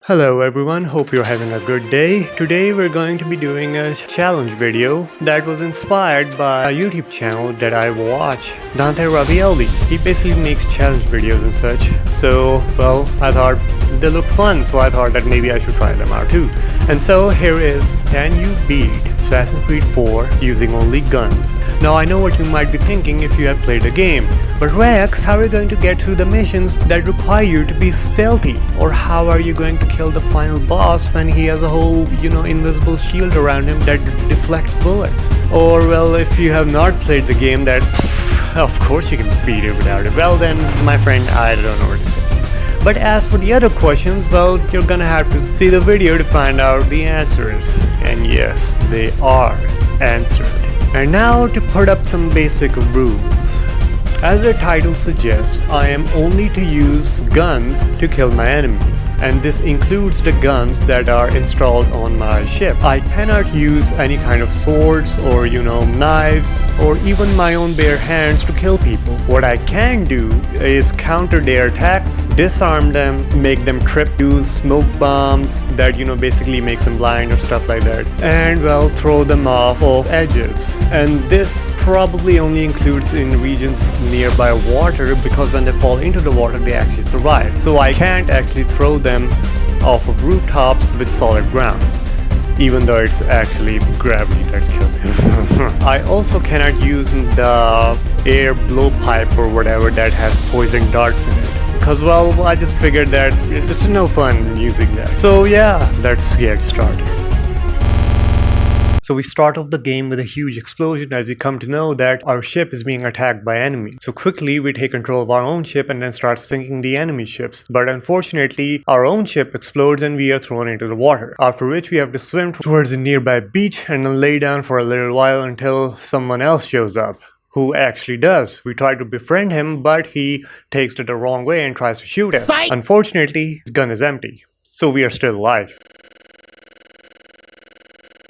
Hello everyone, hope you're having a good day. Today we're going to be doing a challenge video that was inspired by a YouTube channel that I watch, Dante Ravioli. He basically makes challenge videos and such. So, well, I thought they looked fun, so I thought that maybe I should try them out too. And so here is, can you beat Assassin's Creed 4 using only guns? Now I know what you might be thinking if you have played the game, but Rex, how are you going to get through the missions that require you to be stealthy? Or how are you going to kill the final boss when he has a whole, invisible shield around him that deflects bullets? Or well, if you have not played the game, that of course you can beat it without it. Well then, my friend, I don't know what to say. But as for the other questions, well, you're gonna have to see the video to find out the answers. And yes, they are answered. And now to put up some basic rules. As the title suggests, I am only to use guns to kill my enemies, and this includes the guns that are installed on my ship. I cannot use any kind of swords or knives or even my own bare hands to kill people. What I can do is counter their attacks, disarm them, make them trip, use smoke bombs that basically makes them blind or stuff like that, and well, throw them off edges. And this probably only includes in regions nearby water, because when they fall into the water they actually survive. So I can't actually throw them off of rooftops with solid ground, even though it's actually gravity that's killed them. I also cannot use the air blowpipe or whatever that has poison darts in it, because well, I just figured that it's no fun using that. So yeah, let's get started. So we start off the game with a huge explosion as we come to know that our ship is being attacked by enemies. So quickly we take control of our own ship and then start sinking the enemy ships. But unfortunately, our own ship explodes and we are thrown into the water. After which we have to swim towards a nearby beach and then lay down for a little while until someone else shows up. Who actually does. We try to befriend him, but he takes it the wrong way and tries to shoot us. Fight! Unfortunately, his gun is empty. So we are still alive.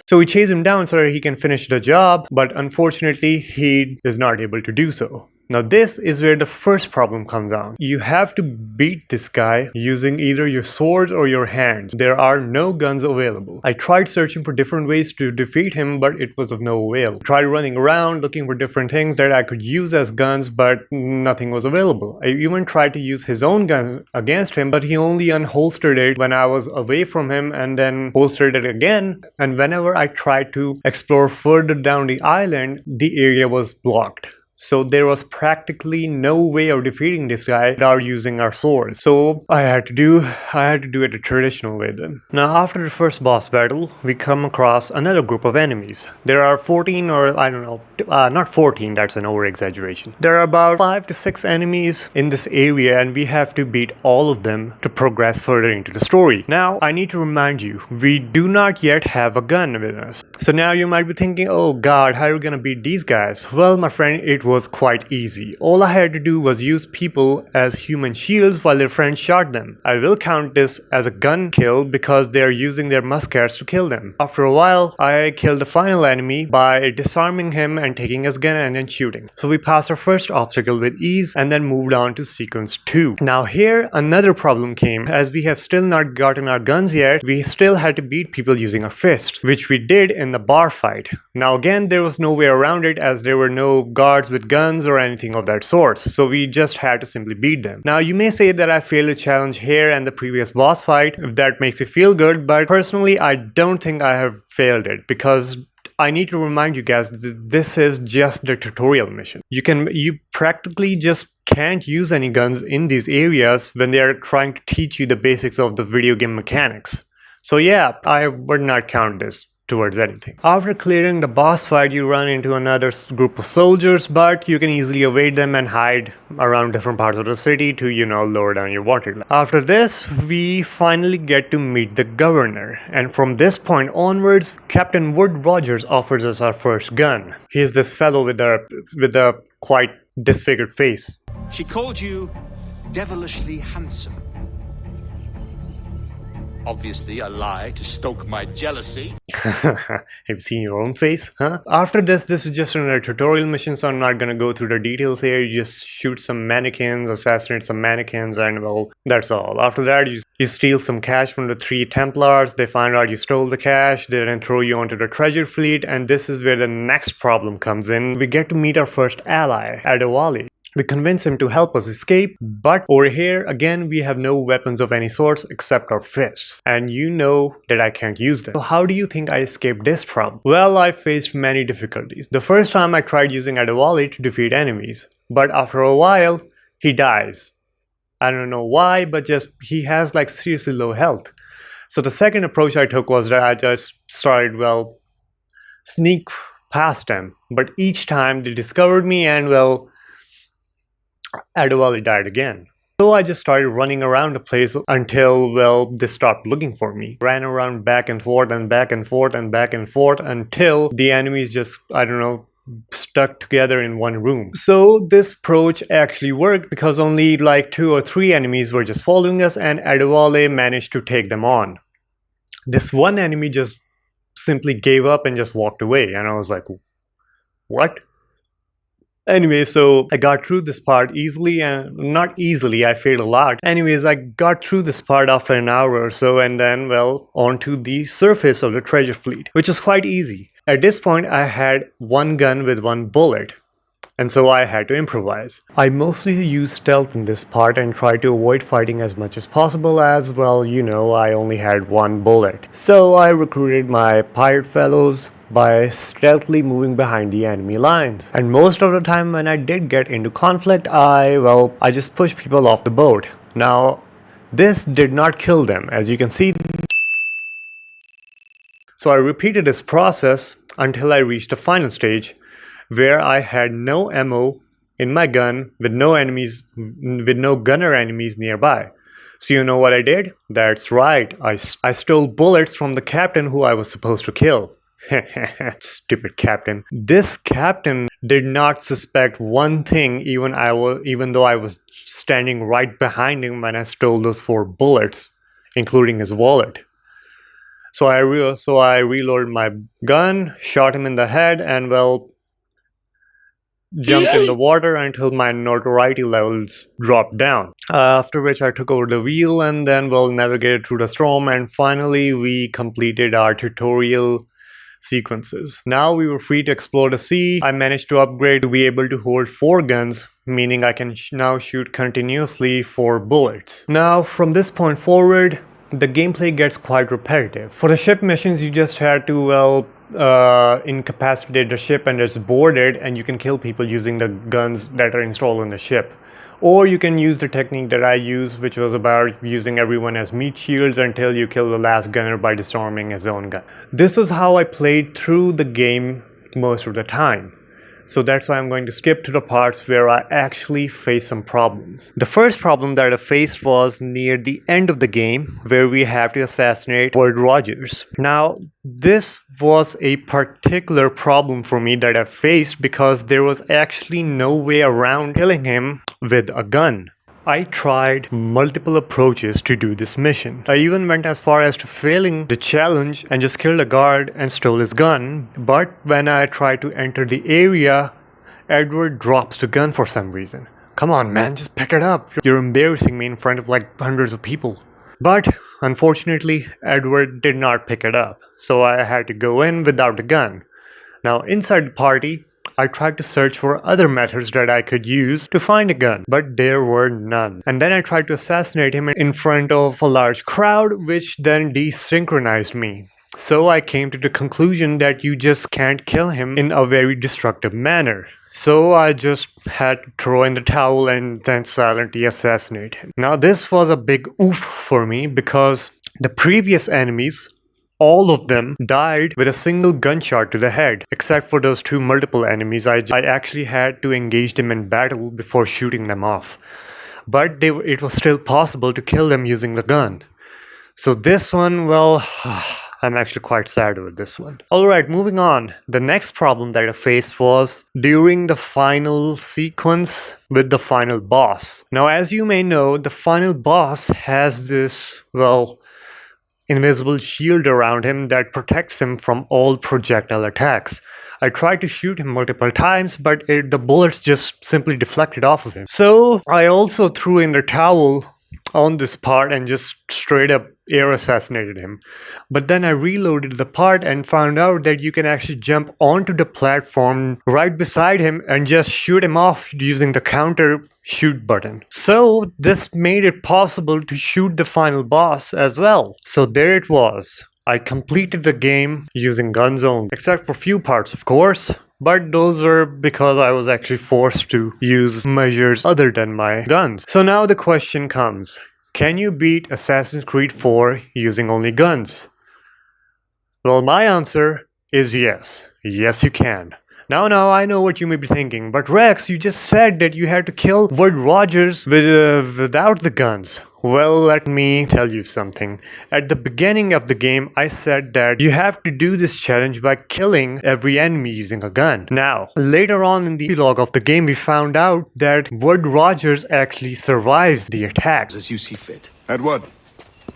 So we chase him down so that he can finish the job, but unfortunately he is not able to do so. Now this is where the first problem comes on. You have to beat this guy using either your swords or your hands. There are no guns available. I tried searching for different ways to defeat him, but it was of no avail. I tried running around looking for different things that I could use as guns, but nothing was available. I even tried to use his own gun against him, but he only unholstered it when I was away from him and then holstered it again. And whenever I tried to explore further down the island, the area was blocked. So there was practically no way of defeating this guy without using our swords. So I had to do it the traditional way then. Now after the first boss battle, we come across another group of enemies. There are 14 or I don't know, not 14, that's an over exaggeration. There are about 5 to 6 enemies in this area and we have to beat all of them to progress further into the story. Now I need to remind you, we do not yet have a gun with us. So now you might be thinking, oh god, how are you gonna beat these guys? Well my friend, it was quite easy. All I had to do was use people as human shields while their friends shot them. I will count this as a gun kill because they are using their muskets to kill them. After a while, I killed the final enemy by disarming him and taking his gun and then shooting. So we passed our first obstacle with ease and then moved on to sequence 2. Now here another problem came. As we have still not gotten our guns yet, we still had to beat people using our fists, which we did in the bar fight. Now again, there was no way around it as there were no guards with guns or anything of that sort, so we just had to simply beat them. Now you may say that I failed a challenge here and the previous boss fight, if that makes you feel good, but personally I don't think I have failed it, because I need to remind you guys that this is just the tutorial mission. You practically just can't use any guns in these areas when they are trying to teach you the basics of the video game mechanics. So yeah, I would not count this towards anything. After clearing the boss fight, you run into another group of soldiers, but you can easily evade them and hide around different parts of the city to, lower down your water level. After this, we finally get to meet the governor, and from this point onwards, Captain Wood Rogers offers us our first gun. He is this fellow with a quite disfigured face. She called you devilishly handsome. Obviously a lie to stoke my jealousy. Have you seen your own face, huh? After this is just another tutorial mission, so I'm not gonna go through the details here. You just shoot some mannequins, assassinate some mannequins, and well, that's all. After that, you steal some cash from the 3 Templars. They find out you stole the cash. They then throw you onto the treasure fleet, and this is where the next problem comes in. We get to meet our first ally, Adewale. We convince him to help us escape, but over here, again, we have no weapons of any sorts except our fists. And you know that I can't use them. So how do you think I escaped this problem? Well, I faced many difficulties. The first time I tried using Adewale to defeat enemies, but after a while, he dies. I don't know why, but just he has like seriously low health. So the second approach I took was that I just started, well, sneak past them. But each time they discovered me and, well, Adewale died again. So I just started running around the place until, well, they stopped looking for me. Ran around back and forth and back and forth and back and forth until the enemies just, I don't know, stuck together in one room. So this approach actually worked because only like 2 or 3 enemies were just following us and Adewale managed to take them on. This one enemy just simply gave up and just walked away, and I was like, what? Anyway, so I got through this part easily, and not easily, I failed a lot. Anyways, I got through this part after an hour or so, and then, well, onto the surface of the treasure fleet, which is quite easy. At this point, I had 1 gun with 1 bullet, and so I had to improvise. I mostly used stealth in this part and tried to avoid fighting as much as possible as, well, you know, I only had 1 bullet. So I recruited my pirate fellows by stealthily moving behind the enemy lines. And most of the time when I did get into conflict, I just pushed people off the boat. Now, this did not kill them, as you can see. So I repeated this process until I reached the final stage, where I had no ammo in my gun with no gunner enemies nearby. So you know what I did? That's right, I stole bullets from the captain who I was supposed to kill. Stupid captain. This captain did not suspect one thing even though I was standing right behind him when I stole those 4 bullets, including his wallet. So I reloaded my gun, shot him in the head, and, well, jumped in the water until my notoriety levels dropped down. After which I took over the wheel and then, well, navigated through the storm, and finally we completed our tutorial sequences. Now we were free to explore the sea. I managed to upgrade to be able to hold 4 guns, meaning I can now shoot continuously 4 bullets. Now from this point forward, the gameplay gets quite repetitive. For the ship missions, you just had to, well, incapacitate the ship and just board it, and you can kill people using the guns that are installed on the ship. Or you can use the technique that I used, which was about using everyone as meat shields until you kill the last gunner by disarming his own gun. This was how I played through the game most of the time. So that's why I'm going to skip to the parts where I actually faced some problems. The first problem that I faced was near the end of the game, where we have to assassinate Ward Rogers. Now, this was a particular problem for me that I faced because there was actually no way around killing him with a gun. I tried multiple approaches to do this mission. I even went as far as to failing the challenge and just killed a guard and stole his gun. But when I tried to enter the area, Edward drops the gun for some reason. Come on, man, just pick it up. You're embarrassing me in front of like hundreds of people. But unfortunately, Edward did not pick it up, so I had to go in without the gun. Now, inside the party, I tried to search for other methods that I could use to find a gun, but there were none. And then I tried to assassinate him in front of a large crowd, which then desynchronized me. So I came to the conclusion that you just can't kill him in a very destructive manner. So I just had to throw in the towel and then silently assassinate him. Now this was a big oof for me because the previous enemies, all of them died with a single gunshot to the head, except for those 2 multiple enemies. I actually had to engage them in battle before shooting them off. But it was still possible to kill them using the gun. So this one, well, I'm actually quite sad with this one. Alright, moving on. The next problem that I faced was during the final sequence with the final boss. Now, as you may know, the final boss has this, well, invisible shield around him that protects him from all projectile attacks. I tried to shoot him multiple times, but the bullets just simply deflected off of him. So I also threw in the towel on this part and just straight up air assassinated him. But then I reloaded the part and found out that you can actually jump onto the platform right beside him and just shoot him off using the counter shoot button. So this made it possible to shoot the final boss as well. So there it was. I completed the game using guns only, except for few parts, of course. But those were because I was actually forced to use measures other than my guns. So now the question comes, can you beat Assassin's Creed 4 using only guns? Well, my answer is yes. Yes, you can. Now, I know what you may be thinking, but Rex, you just said that you had to kill Wood Rogers without the guns. Well, let me tell you something. At the beginning of the game, I said that you have to do this challenge by killing every enemy using a gun. Now, later on in the epilogue of the game, we found out that Wood Rogers actually survives the attacks. As you see fit. Edward,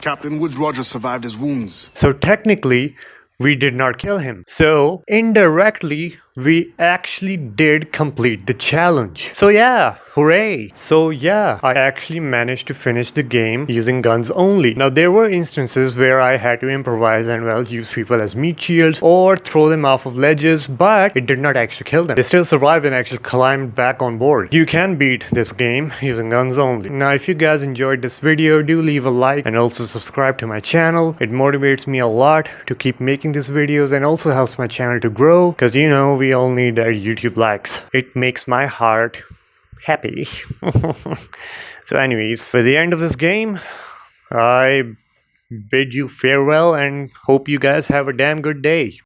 Captain Woods Rogers survived his wounds. So technically, we did not kill him. So indirectly, we actually did complete the challenge. So yeah, hooray. So yeah, I actually managed to finish the game using guns only. Now there were instances where I had to improvise and well use people as meat shields or throw them off of ledges, but it did not actually kill them. They still survived and actually climbed back on board. You can beat this game using guns only. Now if you guys enjoyed this video, do leave a like and also subscribe to my channel. It motivates me a lot to keep making these videos and also helps my channel to grow because you know we all need our YouTube likes. It makes my heart happy. So anyways, for the end of this game, I bid you farewell and hope you guys have a damn good day.